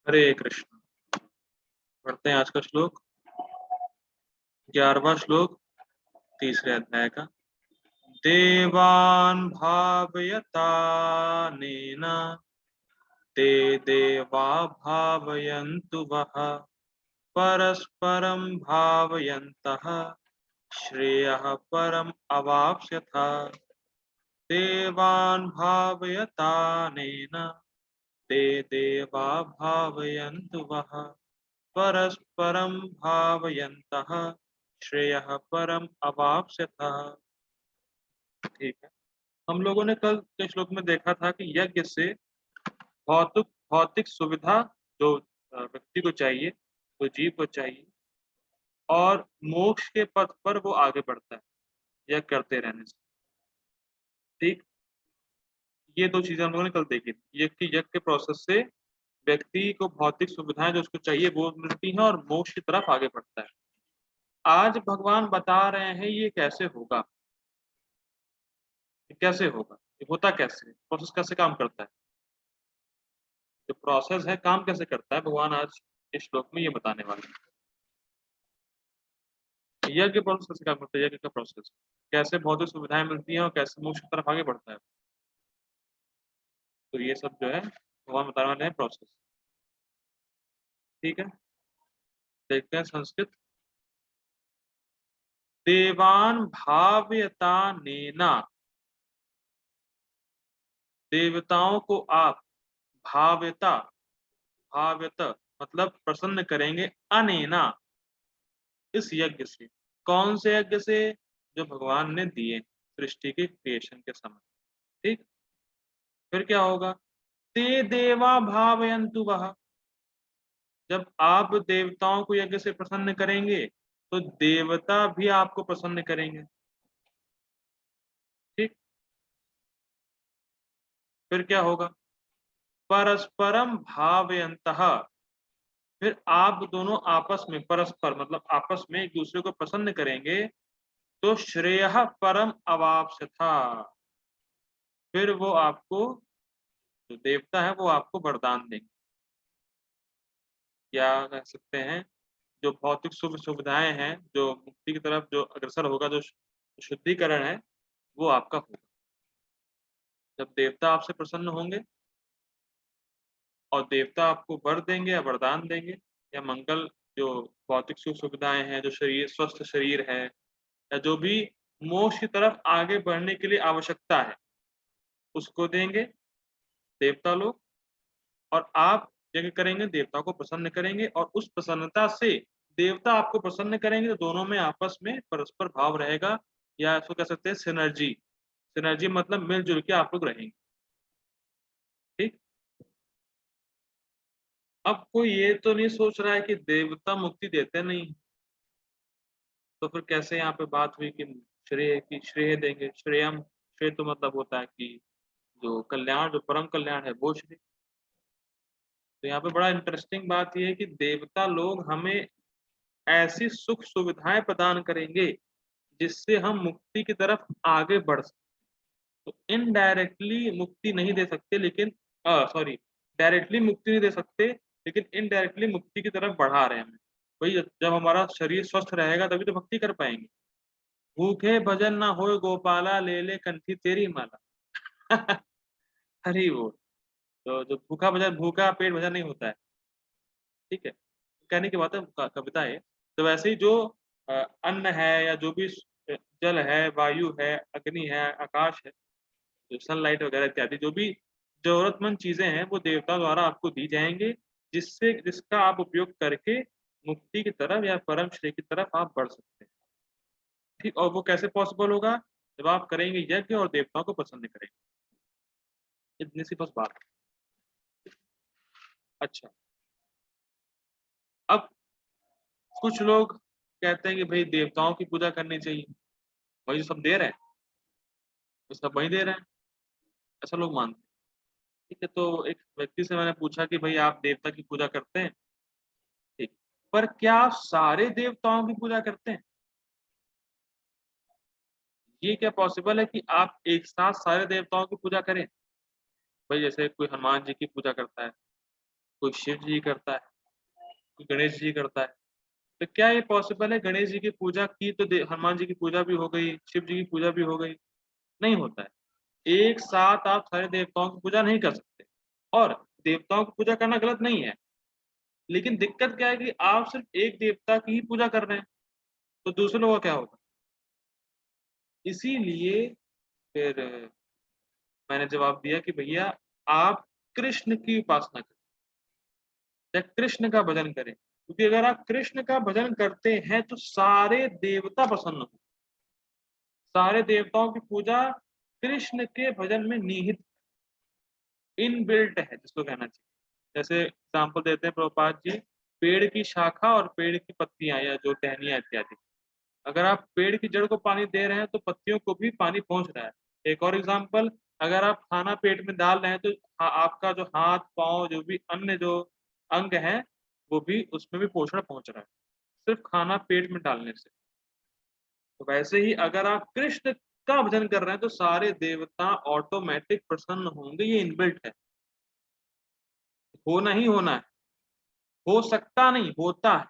हरे कृष्ण। पढ़ते हैं आज का श्लोक, 11वां श्लोक, तीसरे अध्याय का। देवान् भावयतानेन ते देवा भावयन्तु वः परस्परं भावयन्तः श्रेयः परम् अवाप्स्यथ। देवान् भावयतानेन ते देवा भावयन्तु वः परस्परं भावयन्तः श्रेयः परम अवाप्स्यथ। ठीक है। हम लोगों ने कल के श्लोक में देखा था कि यज्ञ से भौतिक भौतिक सुविधा जो व्यक्ति को चाहिए, तो जीव को चाहिए, और मोक्ष के पथ पर वो आगे बढ़ता है यज्ञ करते रहने से। ठीक, ये दो चीजें हम लोगों ने कल देखी थी। यज्ञ के प्रोसेस से व्यक्ति को भौतिक सुविधाएं जो उसको चाहिए वो मिलती हैं और मोक्ष की तरफ आगे बढ़ता है। आज भगवान बता रहे हैं ये कैसे होगा, ये कैसे होगा, ये होता कैसे, प्रोसेस कैसे काम करता है, जो प्रोसेस है काम कैसे करता है, भगवान आज इस श्लोक में ये बताने वाले हैं। यज्ञ प्रोसेस कैसे काम करता है, यज्ञ का प्रोसेस कैसे भौतिक सुविधाएं मिलती हैं और कैसे मोक्ष की तरफ आगे बढ़ता है, तो ये सब जो है भगवान बताने वाले हैं प्रोसेस। ठीक है, देखते हैं संस्कृत। देवान भाव्यता नेना, देवताओं को आप भाव्यता, भाव्यत मतलब प्रसन्न करेंगे, अनेना इस यज्ञ से। कौन से यज्ञ से? जो भगवान ने दिए सृष्टि के क्रिएशन के समय। ठीक, फिर क्या होगा? ते देवा भावयन्तु वह, जब आप देवताओं को यज्ञ से प्रसन्न करेंगे तो देवता भी आपको प्रसन्न करेंगे। ठीक, फिर क्या होगा? परस्परम भावयन्तः, फिर आप दोनों आपस में, परस्पर मतलब आपस में एक दूसरे को प्रसन्न करेंगे, तो श्रेयः परम अवाप्स्यथा, फिर वो आपको, जो देवता है वो आपको वरदान देंगे, या कह सकते हैं जो भौतिक सुख सुविधाएं हैं, जो मुक्ति की तरफ जो अग्रसर होगा, जो शुद्धिकरण है, वो आपका होगा। जब देवता आपसे प्रसन्न होंगे और देवता आपको वर देंगे या वरदान देंगे, या मंगल, जो भौतिक सुख सुविधाएं हैं, जो शरीर, स्वस्थ शरीर है, या जो भी मोक्ष की तरफ आगे बढ़ने के लिए आवश्यकता है, उसको देंगे देवता लोग। और आप यज्ञ करेंगे, देवता को प्रसन्न करेंगे, और उस प्रसन्नता से देवता आपको प्रसन्न करेंगे, तो दोनों में आपस में परस्पर भाव रहेगा, या इसको कह सकते हैं सिनर्जी। सिनर्जी मतलब मिलजुल के आप लोग रहेंगे। ठीक, अब कोई ये तो नहीं सोच रहा है कि देवता मुक्ति देते नहीं, तो फिर कैसे यहाँ पे बात हुई कि श्रेय की श्रेय देंगे? श्रेयम, श्रेय तो मतलब होता है कि जो कल्याण, जो परम कल्याण है वो श्रेय। तो यहाँ पे बड़ा इंटरेस्टिंग बात यह है कि देवता लोग हमें ऐसी सुख सुविधाएं प्रदान करेंगे जिससे हम मुक्ति की तरफ आगे बढ़ सकते। तो इनडायरेक्टली मुक्ति नहीं दे सकते, लेकिन सॉरी, डायरेक्टली मुक्ति नहीं दे सकते, लेकिन इनडायरेक्टली मुक्ति की तरफ बढ़ा रहे हैं हमें। भाई जब हमारा शरीर स्वस्थ रहेगा तभी तो भक्ति कर पाएंगे। भूखे भजन ना होए गोपाला, ले ले कंठी तेरी माला। हरि बोल। तो जो भूखा भजन, भूखा पेट भजन नहीं होता है। ठीक है, कहने की बात है, कविता है। तो वैसे ही जो अन्न है, या जो भी जल है, वायु है, अग्नि है, आकाश है, जो सनलाइट वगैरह इत्यादि, जो भी जरूरतमंद चीजें हैं वो देवता द्वारा आपको दी जाएंगे, जिससे जिसका आप उपयोग करके मुक्ति की तरफ या परम श्रेय की तरफ आप बढ़ सकते हैं। ठीक, और वो कैसे पॉसिबल होगा? जब आप करेंगे यज्ञ और देवताओं को पसंद करेंगे। इतनी सी बस बात है। अच्छा, अब कुछ लोग कहते हैं कि भाई देवताओं की पूजा करनी चाहिए, वही जो सब दे रहे हैं वो सब वही दे रहे हैं, ऐसा लोग मानते हैं। ठीक है, तो एक व्यक्ति से मैंने पूछा कि भाई आप देवता की पूजा करते हैं? ठीक, पर क्या आप सारे देवताओं की पूजा करते हैं? ये क्या पॉसिबल है कि आप एक साथ सारे देवताओं की पूजा करें? भाई जैसे कोई हनुमान जी की पूजा करता है, कोई शिव जी करता है, कोई गणेश जी करता है। तो क्या ये पॉसिबल है गणेश जी की पूजा की तो हनुमान जी की पूजा भी हो गई, शिव जी की पूजा भी हो गई? नहीं होता है। एक साथ आप सारे देवताओं की पूजा नहीं कर सकते और देवताओं की पूजा करना गलत नहीं है। लेकिन दिक्कत क्या है कि आप सिर्फ़ एक देवता की ही पूजा कर रहे हैं, तो दूसरे लोगों का क्या होगा? इसीलिए फिर मैंने जवाब दिया कि भैया आप कृष्ण की उपासना करें या कृष्ण का भजन करें। क्योंकि अगर आप कृष्ण का भजन करते हैं तो सारे देवता प्रसन्न होंगे। सारे देवताओं की पूजा कृष्ण के भजन में निहित इनबिल्ट है जिसको कहना चाहिए। जैसे एग्ज़ाम्पल देते हैं प्रभुपाद जी, पेड़ की शाखा और पेड़ की पत्तियाँ या जो टहनियाँ इत्यादि। अगर आप पेड़ की जड़ को पानी दे रहे हैं तो पत्तियों को भी पानी पहुँच रहा है। एक और एग्ज़ाम्पल, अगर आप खाना पेट में डाल रहे हैं तो आपका जो हाथ-पाँव जो भी अन्य जो अंग हैं, वो भी उसमें भी पोषण पहुँच रहा है, सिर्फ़ खाना पेट में डालने से। तो वैसे ही अगर आप कृष्ण का भजन कर रहे हैं तो सारे देवता ऑटोमैटिक प्रसन्न होंगे, ये इनबिल्ट है। होना ही होना है, हो सकता नहीं, होता है।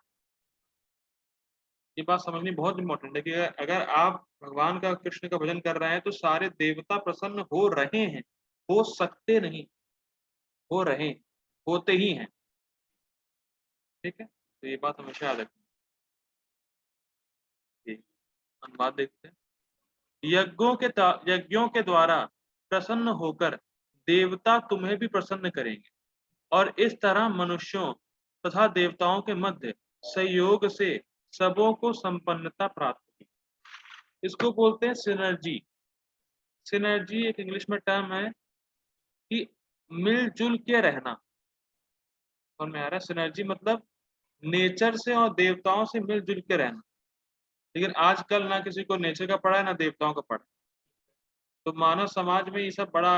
ये बात समझनी बहुत इम्पोर्टेंट है कि अगर आप भगवान का कृष्ण का भजन कर रहे हैं तो सारे देवता प्रसन्न हो रहे हैं, हो सकते नहीं, हो रहे हैं, होते ही हैं, ठीक है? तो ये बात हमेशा याद रखनी चाहिए। हम बात देखते हैं। यज्ञों के द्वारा प्रसन्न होकर देवता तुम्हें भी प्रसन्न करेंगे और इस तरह मनुष्यों तथा देवताओं के मध्य संयोग से सबों को संपन्नता प्राप्त होगी। इसको बोलते हैं सिनर्जी। सिनर्जी एक इंग्लिश में टर्म है कि मिल-जुल के रहना। समझ में आ रहा है? सिनर्जी मतलब नेचर से और देवताओं से मिल-जुल के रहना। लेकिन आजकल ना किसी को नेचर का पड़ा है, ना देवताओं का पड़ा है। तो मानव समाज में ये सब बड़ा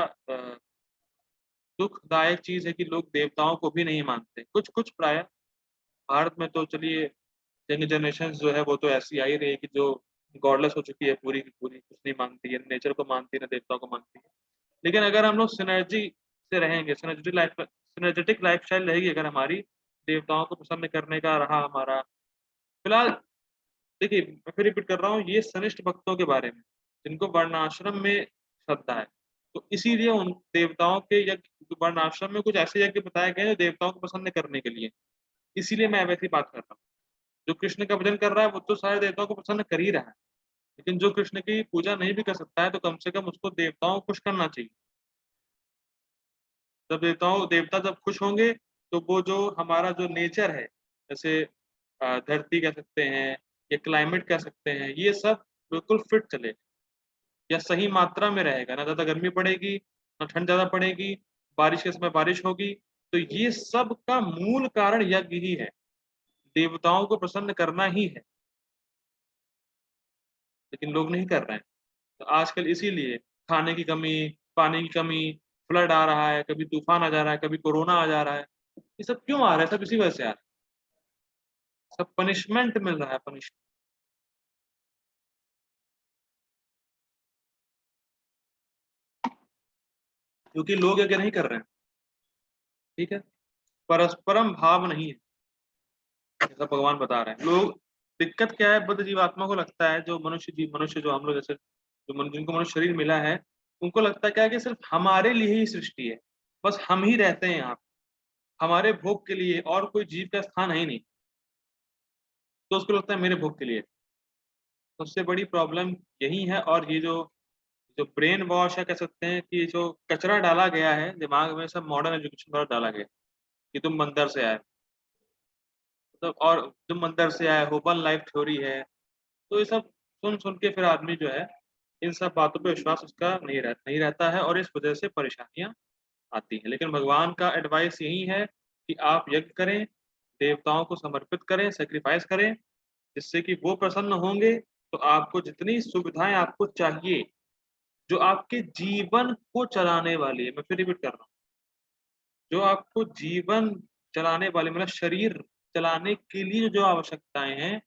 दुखदायक चीज़ है कि लोग देवताओं को भी नहीं मानते। कुछ-कुछ प्राय भारत में तो चलिए यंग जनरेशन्स जो है वो तो ऐसी आ ही रही है कि जो गॉडलेस हो चुकी है पूरी की पूरी, कुछ नहीं मानती है, नेचर को मानती है, ना देवताओं को मानती है। लेकिन अगर हम लोग सिनर्जी से रहेंगे, सिनर्जेटिक लाइफ़स्टाइल रहेगी अगर हमारी, देवताओं को प्रसन्न करने का रहा हमारा फिलहाल देखिए, मैं फिर रिपीट कर रहा हूँ, ये सनिष्ठ भक्तों के बारे में, जिनको वर्णाश्रम में श्रद्धा है। तो इसीलिए उन देवताओं के यज्ञ वर्णाश्रम में कुछ ऐसे यज्ञ बताए गए हैं, जो देवताओं को प्रसन्न करने के लिए। इसीलिए मैं वैसी बात कर रहा हूँ। जो कृष्ण का भजन कर रहा है, वो तो सारे देवताओं को प्रसन्न कर ही रहा है। लेकिन जो कृष्ण की पूजा नहीं भी कर सकता है, तो कम से कम उसको देवताओं को खुश करना चाहिए। जब देवता जब खुश होंगे, तो वो जो हमारा जो नेचर है, जैसे धरती कह सकते हैं या क्लाइमेट कह सकते हैं, ये सब बिल्कुल फिट चले या सही मात्रा में रहेगा, ना ज़्यादा गर्मी पड़ेगी, ना ठंड ज़्यादा पड़ेगी, बारिश के समय बारिश होगी। तो ये सब का मूल कारण यज्ञ ही है, देवताओं को प्रसन्न करना ही है, लेकिन लोग नहीं कर रहे हैं। तो आजकल इसीलिए खाने की कमी, पानी की कमी, फ्लड आ रहा है, कभी तूफ़ान आ जा रहा है, कभी कोरोना आ जा रहा है। ये सब क्यों आ रहा है? सब इसी वजह से आ रहा है। सब पनिशमेंट मिल रहा है क्योंकि लोग यज्ञ नहीं कर रहे हैं, ठीक है? परस्परम भाव नहीं है, जैसा भगवान बता रहे हैं। लोग दिक्कत क्या है बद्ध जीवात्मा को लगता है जो मनुष्य जो हम लोग जैसे जिनको मनुष्य शरीर मिला है, उनको लगता क्या है कि सिर्फ़ हमारे लिए ही सृष्टि है। बस हम ही रहते हैं यहाँ पे, हमारे भोग के लिए और कोई जीव का स्थान है ही नहीं। तो उसको लगता है मेरे भोग के लिए। सबसे बड़ी प्रॉब्लम यही है और ये जो जो ब्रेन वॉश है कह सकते हैं कि जो कचरा डाला गया है दिमाग में सब मॉडर्न एजुकेशन द्वारा डाला गया है, कि तुम मंदिर से आए। मतलब और तुम अंदर से आए हो, वन लाइफ थ्योरी है। तो ये सब सुन-सुन के फिर आदमी जो है, इन सब बातों पे विश्वास उसका नहीं रहता है और इस वजह से परेशानियाँ आती हैं। लेकिन भगवान का एडवाइस यही है कि आप यज्ञ करें, देवताओं को समर्पित करें, सैक्रिफाइस करें, जिससे कि वो प्रसन्न होंगे, तो आपको जितनी सुविधाएँ आपको चाहिए, जो आपके जीवन को चलाने वाली है, मैं फिर रिपीट कर रहा हूँ, जो आपको जीवन चलाने वाले मतलब शरीर चलाने के लिए जो आवश्यकताएँ हैं,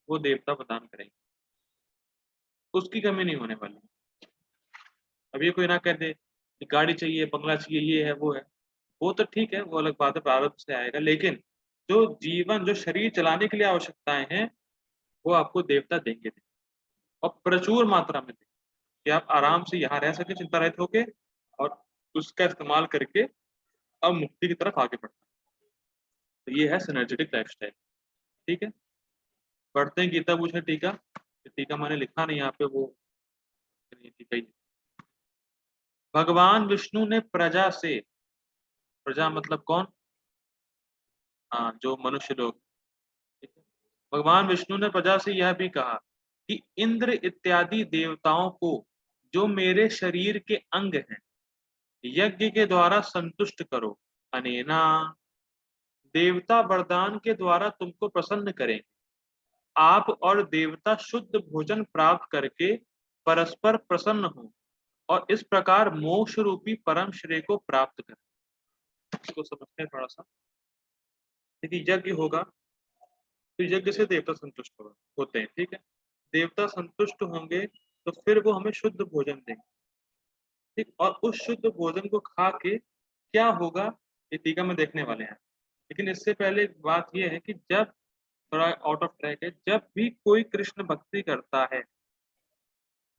वो देवता प्रदान करेंगे। उसकी कमी नहीं होने वाली। अब ये कोई ना कह दे कि गाड़ी चाहिए, बंगला चाहिए, ये है, वो है। वो तो ठीक है, वो अलग बात है, प्रारब्ध से आएगा, लेकिन जो जीवन, जो शरीर चलाने के लिए आवश्यकताएं हैं, वो आपको देवता देंगे, और प्रचुर मात्रा में देंगे, कि आप आराम से यहाँ रह सके चिंता रहित होके, और उसका इस्तेमाल करके अब मुक्ति की तरफ आगे बढ़ना। तो ये है सिनर्जेटिक लाइफस्टाइल। ठीक है, पढ़ते हैं गीता भूषण टीका। टीका मैंने लिखा नहीं यहाँ पे, वो टीका ही। भगवान विष्णु ने प्रजा से, प्रजा मतलब कौन? हाँ, जो मनुष्य लोग। ठीक है? भगवान विष्णु ने प्रजा से यह भी कहा कि इंद्र इत्यादि देवताओं को जो मेरे शरीर के अंग हैं, यज्ञ के द्वारा संतुष्ट करो। अनेना, देवता वरदान के द्वारा तुमको प्रसन्न करेंगे। आप और देवता शुद्ध भोजन प्राप्त करके परस्पर प्रसन्न हो, और इस प्रकार मोक्ष रूपी परम श्रेय को प्राप्त करें। इसको समझते हैं थोड़ा सा। देखिए, यज्ञ होगा तो यज्ञ से देवता संतुष्ट होते हैं। ठीक है, देवता संतुष्ट होंगे तो फिर वो हमें शुद्ध भोजन देंगे। ठीक, और उस शुद्ध भोजन को खा के क्या होगा, ये टीका में देखने वाले हैं। लेकिन इससे पहले एक बात यह है कि जब, थोड़ा आउट ऑफ ट्रैक है, जब भी कोई कृष्ण भक्ति करता है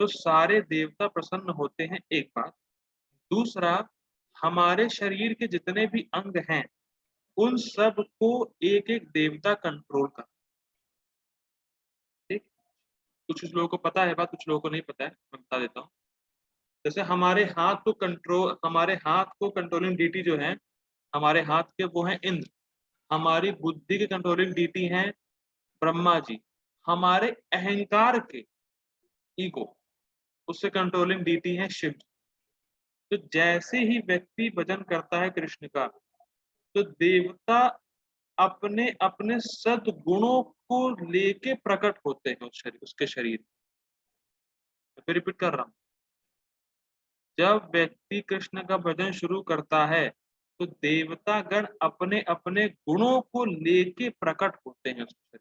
तो सारे देवता प्रसन्न होते हैं, एक बात। दूसरा, हमारे शरीर के जितने भी अंग हैं, उन सब को एक एक देवता कंट्रोल कर। ठीक, कुछ लोगों को पता है बात, कुछ लोगों को नहीं पता है, मैं बता देता हूँ। जैसे हमारे हाथ को कंट्रोलिंग डीटी जो है, हमारे हाथ के वो हैं इंद्र। हमारी बुद्धि के कंट्रोलिंग डीटी हैं ब्रह्मा जी। हमारे अहंकार के, ईगो, उससे कंट्रोलिंग डीटी है शिव जी। तो जैसे ही व्यक्ति भजन करता है कृष्ण का, तो देवता अपने अपने सद्गुणों को लेके प्रकट होते हैं उसके शरीर। तो फिर रिपीट कर रहा हूं, जब व्यक्ति कृष्ण का भजन शुरू करता है तो देवता गण अपने अपने गुणों को लेके प्रकट होते हैं उसके शरीर।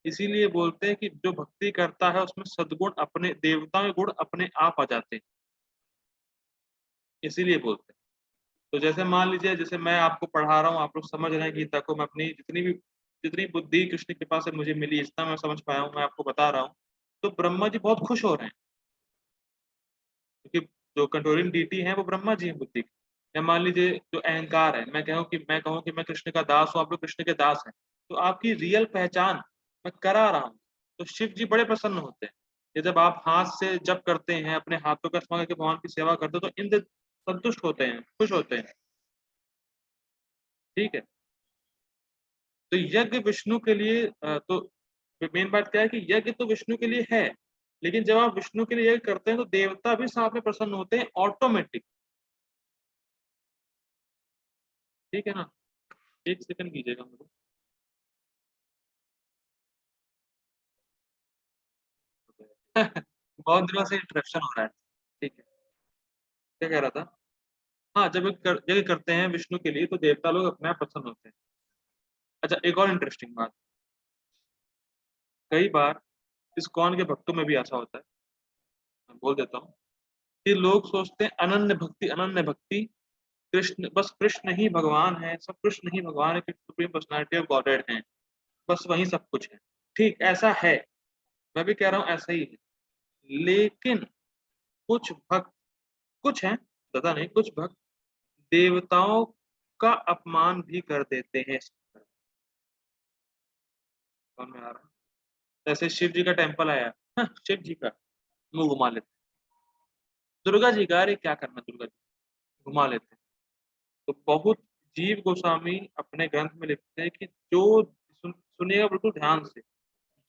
इसीलिए बोलते हैं कि जो भक्ति करता है उसमें सद्गुण, अपने देवता के गुण अपने आप आ जाते हैं, इसीलिए बोलते हैं। तो जैसे मान लीजिए, जैसे मैं आपको पढ़ा रहा हूँ, आप लोग समझ रहे हैं गीता को, मैं अपनी जितनी बुद्धि कृष्ण की कृपा से मुझे मिली, जितना मैं समझ पाया हूँ, मैं आपको बता रहा हूँ। तो ब्रह्मा जी बहुत खुश हो रहे हैं, क्योंकि जो कंट्रोलिंग डीटी है वो ब्रह्मा जी है बुद्धि की। या मान लीजिए जो अहंकार है, मैं कहूँ कि मैं कृष्ण का दास हूँ, आप लोग कृष्ण के दास हैं, तो आपकी रियल पहचान मैं करा रहा हूँ, तो शिव जी बड़े प्रसन्न होते हैं। ये जब आप हाथ से जप करते हैं, अपने हाथों का इस्तेमाल करके भगवान की सेवा करते हो, तो इंद्र संतुष्ट होते हैं, खुश होते हैं। ठीक है, तो यज्ञ विष्णु के लिए तो मेन बात क्या है कि यज्ञ तो विष्णु के लिए है, लेकिन जब आप विष्णु के लिए यज्ञ करते हैं तो देवता भी साथ में प्रसन्न होते हैं ऑटोमेटिक। ठीक है ना, एक सेकंड कीजिएगा मुझे। बहुत दिनों से इंटरप्शन हो रहा है। ठीक है, क्या कह रहा था? हाँ, जब यज्ञ करते हैं विष्णु के लिए तो देवता लोग अपने आप प्रसन्न होते हैं। अच्छा, एक और इंटरेस्टिंग बात, कई बार इस्कॉन के भक्तों में भी ऐसा होता है, मैं बोल देता हूँ, कि लोग सोचते हैं अनन्य भक्ति, अनन्य भक्ति, कृष्ण, बस कृष्ण ही भगवान है, सब कृष्ण ही भगवान है, सुप्रीम पर्सनालिटी ऑफ गॉडेड है, बस वही सब कुछ है। ठीक, ऐसा है, मैं भी कह रहा हूँ ऐसा ही है। लेकिन कुछ भक्त, कुछ हैं, ज्यादा नहीं, कुछ भक्त देवताओं का अपमान भी कर देते हैं। समझ में आ रहा है? जैसे शिव जी का टेम्पल आया, हाँ, शिव जी का मुंह घुमा लेते हैं। दुर्गा जी का, अरे क्या करना, दुर्गा जी घुमा लेते हैं। तो बहुत, जीव गोस्वामी अपने ग्रंथ में लिखते हैं कि जो सुनिएगा बिल्कुल ध्यान से,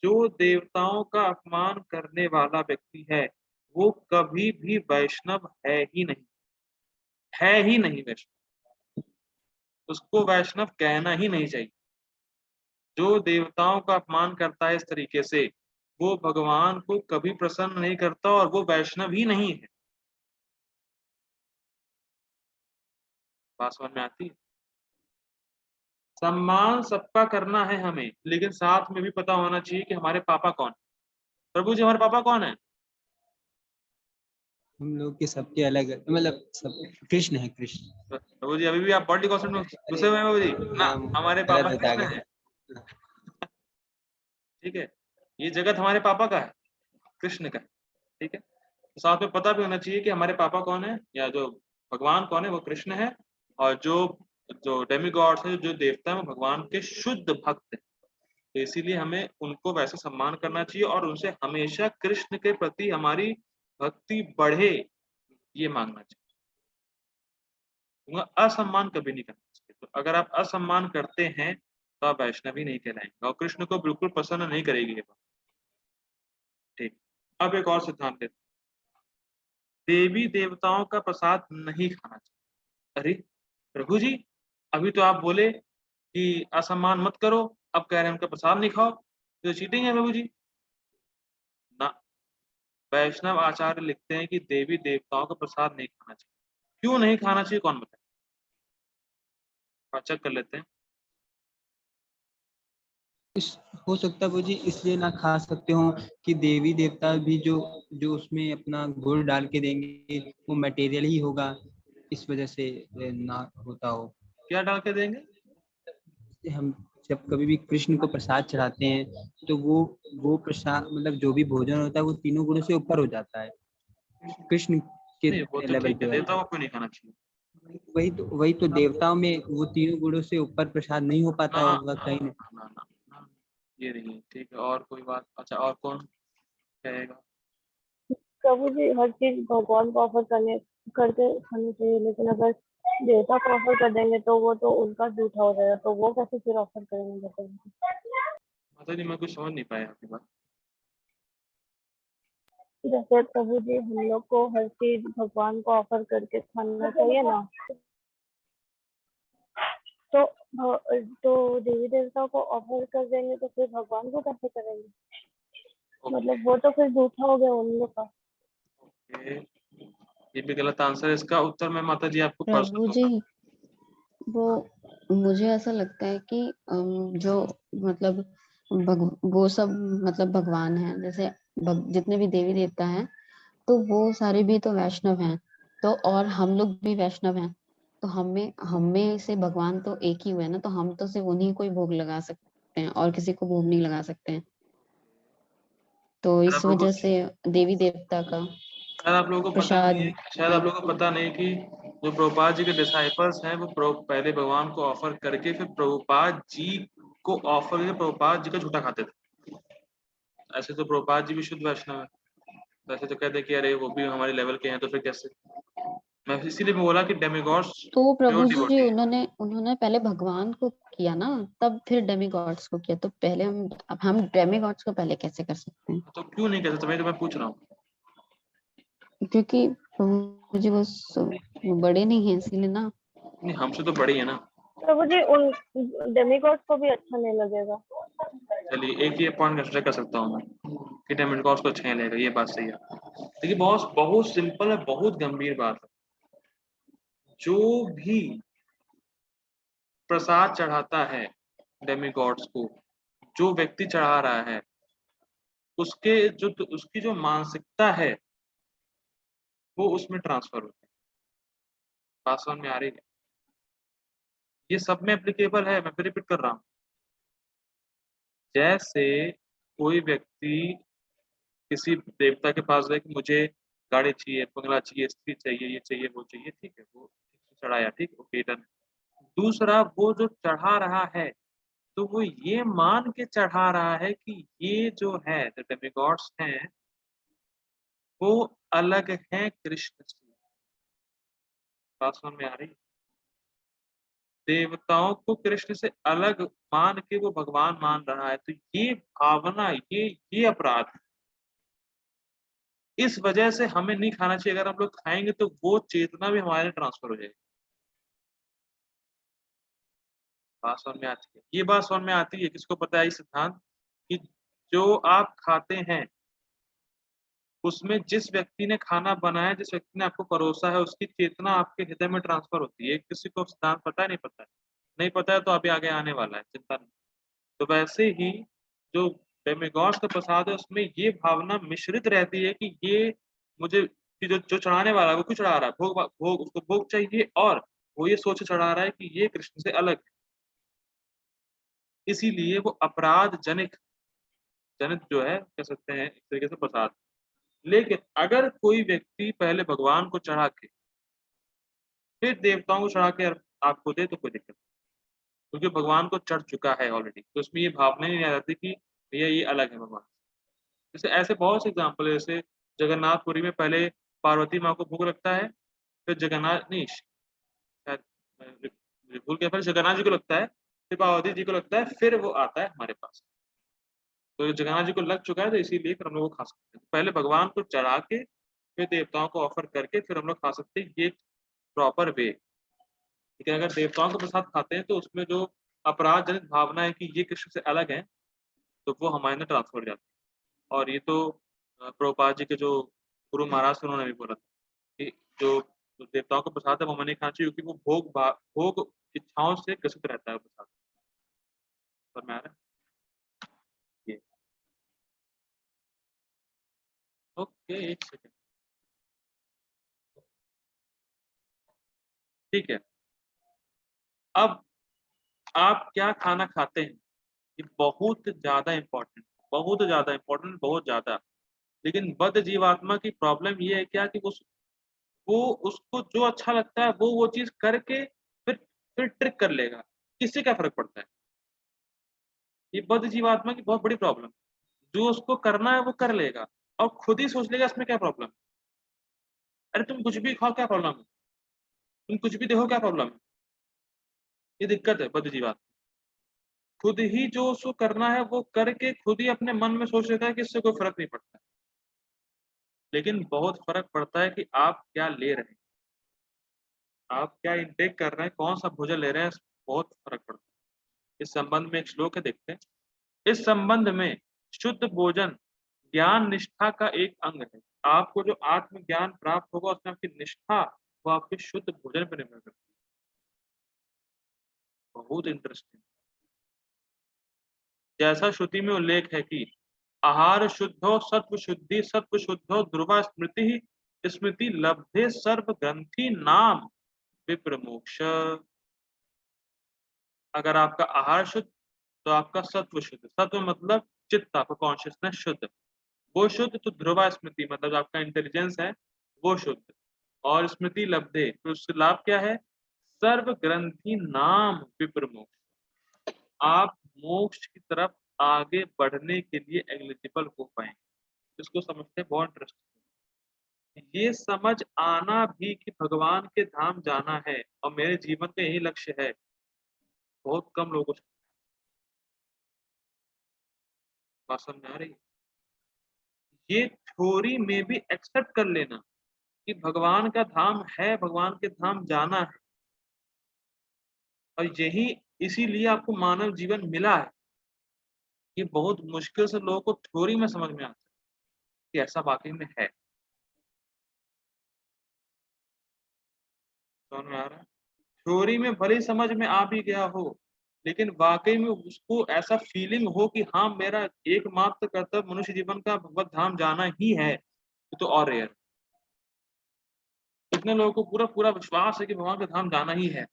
जो देवताओं का अपमान करने वाला व्यक्ति है, वो कभी भी वैष्णव है ही नहीं, है ही नहीं वैष्णव। उसको वैष्णव कहना ही नहीं चाहिए। जो देवताओं का अपमान करता है इस तरीके से, वो भगवान को कभी प्रसन्न नहीं करता, और वो वैष्णव ही नहीं है। बात समझ में आती है? सम्मान सबका करना है हमें, लेकिन साथ में भी पता होना चाहिए कि हमारे पापा कौन है। प्रभु जी हमारे पापा कौन है? हम लोग के सबके अलग मतलब सब कृष्ण है, कृष्ण। प्रभु जी अभी भी आप बॉडी कॉन्सेप्ट में घुसे हुए हैं प्रभु जी ना, हमारे गलत पापा बता कृष्ण गए। है। ठीक है, ये जगत हमारे पापा का है, कृष्ण का है। ठीक है, तो साथ में पता भी होना चाहिए कि हमारे पापा कौन है, या जो भगवान कौन है, वो कृष्ण है। और जो जो डेमिगॉड्स है, जो देवता है, वो भगवान के शुद्ध भक्त है। तो इसीलिए हमें उनको वैसे सम्मान करना चाहिए और उनसे हमेशा कृष्ण के प्रति हमारी भक्ति बढ़े, ये मांगना चाहिए। उनका असम्मान कभी नहीं करना चाहिए। तो अगर आप असम्मान करते हैं तो आप वैष्णवी नहीं कहलाएंगे, और कृष्ण को बिल्कुल पसंद नहीं करेगी ये बात। ठीक, अब एक और सिद्धांत लेते हैं। देवी देवताओं का प्रसाद नहीं खाना चाहिए। अरे प्रभु जी, अभी तो आप बोले कि असम्मान मत करो, अब कह रहे हैं उनका प्रसाद नहीं खाओ, तो चीटिंग है प्रभु जी ना। वैष्णव आचार्य लिखते हैं कि देवी देवताओं का प्रसाद नहीं खाना चाहिए। क्यों नहीं खाना चाहिए, कौन बताए, चेक कर लेते हैं। हो सकता है वो जी इसलिए ना खा सकते हो कि देवी देवता भी जो जो उसमें अपना गुड़ डाल के देंगे वो मटेरियल ही होगा, इस वजह से ना होता हो। क्या डाल के देंगे? हम जब कभी भी कृष्ण को प्रसाद चढ़ाते हैं तो वो प्रसाद मतलब जो भी भोजन होता है वो तीनों गुणों से ऊपर हो जाता है, कृष्ण के नहीं वो तो लेवल ठीक पे है, हो जाता देवताओं है। को क्यों नहीं खाना चाहिए? वही तो देवताओं में वो तीनों गुणों से ऊपर प्रसाद नहीं हो पाता ना होगा ना कहीं ना ना। ना ना ना, ये नहीं है। ठीक है, और कोई बात? अच्छा, और कौन कहेगा? प्रभु जी हर चीज भगवान को ऑफर करके खानी चाहिए, लेकिन अगर देवता को ऑफर कर देंगे तो वो तो उनका झूठा हो जाएगा, तो वो कैसे फिर ऑफर करेंगे बताइए। माता जी मैं कुछ समझ नहीं पाया आपकी बात। जैसे प्रभु जी हम लोग को हर चीज भगवान को ऑफर करके खाना चाहिए ना, तो तो देवी देवता को ऑफर कर देंगे तो फिर भगवान को कैसे करेंगे, मतलब वो तो फिर झूठा हो गया उन लोग का। ओके, ये भी गलत आंसर है। इसका उत्तर मैं माता जी आपको परसों प्रभु जी, दूंगा। वो मुझे ऐसा लगता है कि जो मतलब वो सब मतलब भगवान है, जैसे जितने भी देवी देवता हैं तो वो सारे भी तो वैष्णव हैं, तो और हम लोग भी वैष्णव हैं, तो हमें हमें से भगवान तो एक ही हुए ना, तो हम तो सिर्फ उन्हीं को ही भोग लगा सकते हैं और किसी को भोग नहीं लगा सकते हैं। तो शायद इस आप लोगों वजह को से देवी देवता का शायद आप लोगों को पता नहीं है, प्रसाद शायद आप लोगों को पता नहीं कि जो प्रभुपाद जी के डिसाइपल्स हैं वो पहले भगवान को ऑफर करके फिर प्रभुपाद जी को ऑफर करके प्रभुपाद जी का झूठा खाते थे। ऐसे तो प्रभुपाद जी भी शुद्ध वैष्णव है, तो ऐसे तो कहते कि अरे वो भी हमारे लेवल के हैं, तो फिर कैसे? मैं इसीलिए मैं बोला कि डेमिगॉड्स तो प्रभु प्योर जी डिवोटी है। उन्होंने पहले भगवान को किया ना, तब फिर डेमीगॉड्स को किया, तो पहले हम डेमीगॉड्स को पहले कैसे कर सकते हैं? तो क्यों नहीं कह सकते? मैं पूछ रहा हूँ। क्योंकि प्रभु जी वो बड़े नहीं है इसलिए ना। नहीं, हमसे तो बड़ी है ना। प्रभु जी उन डेमिगॉड्स को भी अच्छा नहीं लगेगा। चलिए एक ये पॉइंट कंसिडर कर सकता हूँ मैं कि डेमिगॉड्स को अच्छा नहीं लगेगा, ये बात सही है। देखिए बहुत बहुत सिंपल है, बहुत गंभीर बात है। जो भी प्रसाद चढ़ाता है डेमिगॉड्स को, जो व्यक्ति चढ़ा रहा है, उसके उसकी जो मानसिकता है वो उसमें ट्रांसफर होती है। बात समझ में आ रही है? ये सब में एप्लीकेबल है, मैं फिर रिपीट कर रहा हूँ। जैसे कोई व्यक्ति किसी देवता के पास गए कि मुझे गाड़ी चाहिए, बंगला चाहिए, स्त्री चाहिए, ये चाहिए, वो चाहिए, ठीक है, वो चढ़ाया, ठीक, ओके डन। दूसरा वो जो चढ़ा रहा है, तो वो ये मान के चढ़ा रहा है कि ये जो है जो डेमिगॉड्स हैं वो अलग हैं कृष्ण से। बात समझ में आ रही है? देवताओं को कृष्ण से अलग मान के वो भगवान मान रहा है, तो ये भावना, ये अपराध है। इस वजह से हमें नहीं खाना चाहिए। अगर हम लोग खाएंगे तो वो चेतना भी हमारे ट्रांसफर हो जाएगी। बात समझ में आती है? ये बात समझ में आती है किसको पता है ये सिद्धांत कि जो आप खाते हैं उसमें जिस व्यक्ति ने खाना बनाया, जिस व्यक्ति ने आपको परोसा है, उसकी चेतना आपके हृदय में ट्रांसफर होती है। किसी को सिद्धांत पता है? नहीं पता है? नहीं पता है तो अभी आगे आने वाला है, चिंता नहीं। तो वैसे ही जो डेमिगॉड्स का प्रसाद है उसमें ये भावना मिश्रित रहती है कि ये मुझे कि जो जो चढ़ाने वाला है वो क्यों चढ़ा रहा है, भोग उसको भोग चाहिए, और वो ये सोच चढ़ा रहा है कि ये कृष्ण से अलग है, इसीलिए वो अपराध जनित जनित जो है कह सकते हैं एक तरीके से प्रसाद। लेकिन अगर कोई व्यक्ति पहले भगवान को चढ़ा के फिर देवताओं को चढ़ा के आपको दे तो कोई दिक्कत नहीं, क्योंकि भगवान को चढ़ चुका है ऑलरेडी, तो उसमें ये भावना ही नहीं आ जाती कि भैया ये अलग है भगवान। जैसे ऐसे बहुत से एग्जाम्पल है, जैसे जगन्नाथपुरी में पहले पार्वती माँ को भोग लगता है, फिर जगन्नाथ नहीं शायद भूल गया, फिर जगन्नाथ जी को लगता है, फिर पार्वती जी को लगता है, फिर वो आता है हमारे पास। तो जगन्नाथ जी को लग चुका है, तो इसीलिए फिर हम लोग वो खा सकते हैं। पहले भगवान को चढ़ा के फिर देवताओं को ऑफर करके फिर हम लोग खा सकते हैं, ये प्रॉपर वे। लेकिन अगर देवताओं के प्रसाद खाते हैं तो उसमें जो अपराध जनित भावना है कि ये कृष्ण से अलग है, तो वो हमारे अंदर ट्रांसफर हो जाती है। और ये तो प्रभुपाद जी के जो गुरु महाराज थे उन्होंने भी बोला था कि जो देवताओं का प्रसाद है वो हमें नहीं खाना चाहिए, क्योंकि वो भोग इच्छाओं से ग्रसित रहता है प्रसाद। समझ में आ रहा है ये? ओके, एक सेकेंड, ठीक है। अब आप क्या खाना खाते हैं ये बहुत ज्यादा इम्पोर्टेंट, बहुत ज्यादा इम्पोर्टेंट, बहुत ज्यादा। लेकिन बद्ध जीवात्मा की प्रॉब्लम ये है क्या कि वो उसको जो अच्छा लगता है वो चीज करके फिर ट्रिक कर लेगा, किससे क्या फर्क पड़ता है। ये बद्ध जीवात्मा की बहुत बड़ी प्रॉब्लम, जो उसको करना है वो कर लेगा और खुद ही सोच लेगा इसमें क्या प्रॉब्लम है। अरे तुम कुछ भी खाओ क्या प्रॉब्लम है, तुम कुछ भी देखो क्या प्रॉब्लम है। ये दिक्कत है बद्ध जीवात्मा, खुद ही जो उसको करना है वो करके खुद ही अपने मन में सोच लेता है कि इससे कोई फर्क नहीं पड़ता। लेकिन बहुत फर्क पड़ता है कि आप क्या ले रहे हैं, आप क्या इंटेक कर रहे हैं, कौन सा भोजन ले रहे हैं, बहुत फर्क पड़ता है। इस संबंध में एक श्लोक है, देखते हैं। इस संबंध में शुद्ध भोजन ज्ञान निष्ठा का एक अंग है। आपको जो आत्मज्ञान प्राप्त होगा उसमें आपकी निष्ठा वो आपके शुद्ध भोजन पर निर्भर करती है। बहुत इंटरेस्टिंग। जैसा श्रुति में उल्लेख है कि आहार शुद्धो सत्व शुद्धि सत्व शुद्धो ध्रुवा स्मृति स्मृति लब्धे सर्व ग्रंथि नाम विप्रमोक्ष। अगर आपका आहार शुद्ध तो आपका सत्व शुद्ध, सत्व मतलब चित्त, आपका कॉन्शियसनेस शुद्ध, वो शुद्ध, तो ध्रुवा स्मृति मतलब आपका इंटेलिजेंस है वो शुद्ध, और स्मृति लब्धे तो उससे लाभ क्या है, सर्व ग्रंथि नाम विप्रमोक्ष। आप मोक्ष की तरफ आगे बढ़ने के लिए एलिजिबल हो पाएंगे। इसको समझते बहुत इंटरेस्टिंग। ये समझ आना भी कि भगवान के धाम जाना है और मेरे जीवन का यही लक्ष्य है, बहुत कम लोगों को बात समझ में आ रही है। ये थ्योरी में भी एक्सेप्ट कर लेना कि भगवान का धाम है, भगवान के धाम जाना है, और यही इसीलिए आपको मानव जीवन मिला है। ये बहुत मुश्किल से लोगों को थ्योरी में समझ में आता है कि ऐसा वाकई में है। समझ में आ रहा है? थ्योरी में भले ही समझ में आ भी गया हो, लेकिन वाकई में उसको ऐसा फीलिंग हो कि हाँ मेरा एकमात्र कर्तव्य मनुष्य जीवन का भगवत धाम जाना ही है, तो और रेयर। कितने लोगों को पूरा पूरा विश्वास है कि भगवान का धाम जाना ही है।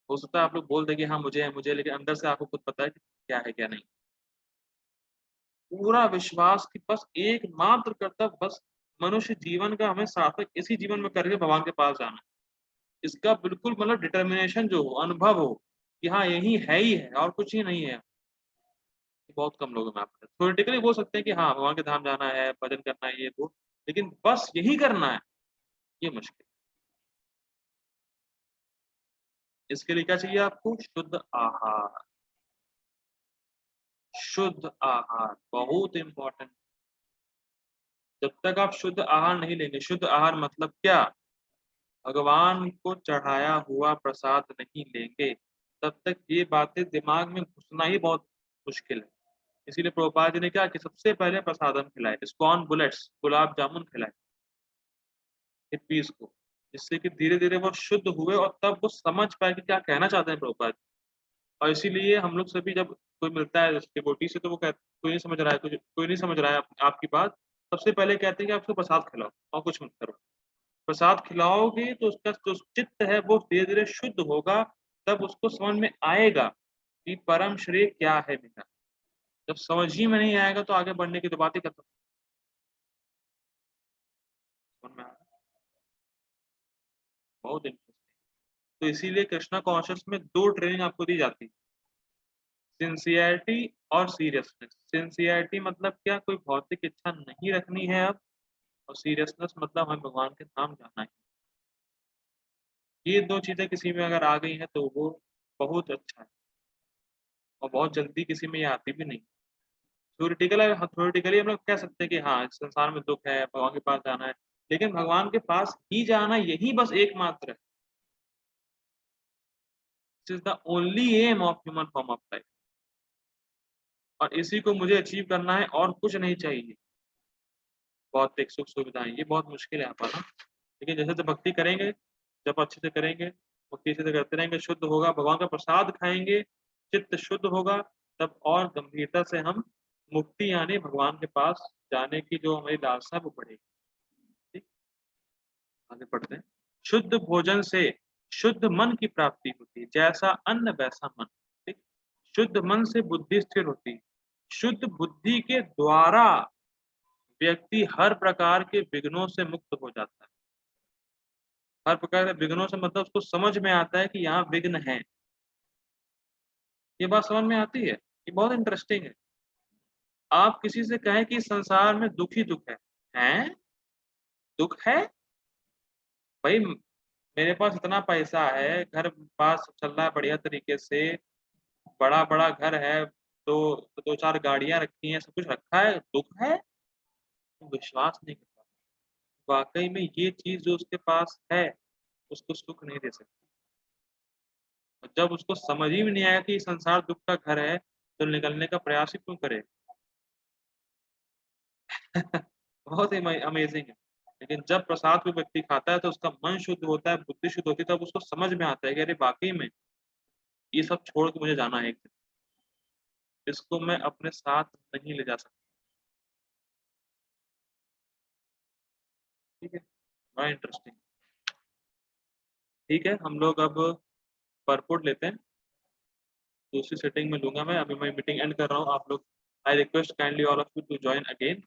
हो सकता है आप लोग बोल दें कि हाँ मुझे है मुझे, लेकिन अंदर से आपको खुद पता है कि क्या है क्या नहीं। पूरा विश्वास कि बस एकमात्र कर्तव्य बस मनुष्य जीवन का हमें सार्थक इसी जीवन में करके भगवान के पास जाना है। इसका बिल्कुल मतलब डिटर्मिनेशन जो हो, अनुभव हो कि हाँ यही है ही है और कुछ ही नहीं है, बहुत कम लोगों में आपको थ्योरेटिकली बोल सकते हैं कि हाँ भगवान के धाम जाना है, भजन करना है, ये वो, लेकिन बस यही करना है, ये मुश्किल। इसके लिए क्या चाहिए आपको, शुद्ध आहार। शुद्ध आहार बहुत इंपॉर्टेंट। जब तक आप शुद्ध आहार नहीं लेंगे, शुद्ध आहार मतलब क्या, भगवान को चढ़ाया हुआ प्रसाद नहीं लेंगे, तब तक ये बातें दिमाग में घुसना ही बहुत मुश्किल है। इसीलिए प्रभुपाद जी ने क्या कि सबसे पहले प्रसादम खिलाए, इस्कॉन बुलेट्स गुलाब जामुन खिलाए हिप्पीज को, जिससे कि धीरे धीरे वो शुद्ध हुए और तब वो समझ पाए कि क्या कहना चाहते हैं प्रभुपाद। और इसीलिए हम लोग सभी जब कोई मिलता है डिवोटी से तो वो कहते कोई नहीं समझ रहा है, कोई नहीं समझ रहा है आपकी बात, सबसे पहले कहते हैं कि आप उसको प्रसाद खिलाओ और कुछ मत करो। प्रसाद खिलाओगे तो उसका जो चित्त है वो धीरे-धीरे शुद्ध होगा, तब उसको समझ में आएगा कि परम श्रेय क्या है मेरा। जब समझ ही में नहीं आएगा तो आगे बढ़ने की तो बात ही खत्म। समझ में आ रहा है? बहुत इंटरेस्टिंग। तो इसीलिए कृष्णा कॉन्शियस में 2 ट्रेनिंग आपको दी जाती है, सिंसियरिटी और सीरियसनेस। सिंसियरिटी मतलब क्या, कोई भौतिक इच्छा नहीं रखनी है अब, और सीरियसनेस मतलब हमें भगवान के धाम जाना है। ये 2 चीज़ें किसी में अगर आ गई हैं तो वो बहुत अच्छा है, और बहुत जल्दी किसी में ये आती भी नहीं। थ्योरेटिकली हम लोग कह सकते हैं कि हाँ, इस संसार में दुःख है, भगवान के पास जाना है, लेकिन भगवान के पास ही जाना यही बस एकमात्र है। This is the only aim of human form of life, और इसी को मुझे अचीव करना है और कुछ नहीं चाहिए। भौतिक सुख सुविधाएँ ये बहुत मुश्किल है आ पाना, लेकिन जैसे-जैसे भक्ति करेंगे, जब अच्छे से करेंगे, भक्ति अच्छे से करते रहेंगे, शुद्ध होगा, भगवान का प्रसाद खाएँगे, चित्त शुद्ध होगा, तब और गंभीरता से हम मुक्ति यानी भगवान के पास जाने की जो हमारी लालसा है वो बढ़ेगी। ठीक? आगे बढ़ते हैं। शुद्ध भोजन से शुद्ध मन की प्राप्ति होती है, जैसा अन्न वैसा मन। ठीक? शुद्ध मन से बुद्धि स्थिर होती है। शुद्ध बुद्धि के द्वारा व्यक्ति हर प्रकार के विघ्नों से मुक्त हो जाता है। हर प्रकार के विघ्नों से मतलब उसको समझ में आता है कि यहाँ विघ्न है। ये बात समझ में आती है? ये बहुत इंटरेस्टिंग है। आप किसी से कहें कि संसार में दुःख ही दुःख है। हैं? दुःख है? भई मेरे पास इतना पैसा है, घर पास चल रहा है बढ़िया तरीके से, बड़ा-बड़ा घर है, 2-4 गाड़ियाँ रखी हैं, सब कुछ रखा है, दुःख है? वो विश्वास नहीं कर पाता। वाक़ई में ये चीज़ जो उसके पास है, उसको सुख नहीं दे सकती। और जब उसको समझ ही में नहीं आया कि ये संसार दुःख का घर है, तो निकलने का प्रयास ही क्यों करे? बहुत ही अमेज़िंग है। लेकिन जब प्रसाद कोई व्यक्ति खाता है तो उसका मन शुद्ध होता है, बुद्धि शुद्ध होती है, तब उसको समझ में आता है कि अरे वाक़ई में ये सब छोड़ के मुझे जाना है एक दिन। इसको मैं अपने साथ नहीं ले जा सकता। ठीक है? बड़ा इंटरेस्टिंग। ठीक है, हम लोग अब परपोर्ट लेते हैं। दूसरी सेटिंग में लूँगा मैं, अभी मैं मीटिंग एंड कर रहा हूँ। आप लोग I request kindly all of you to join again.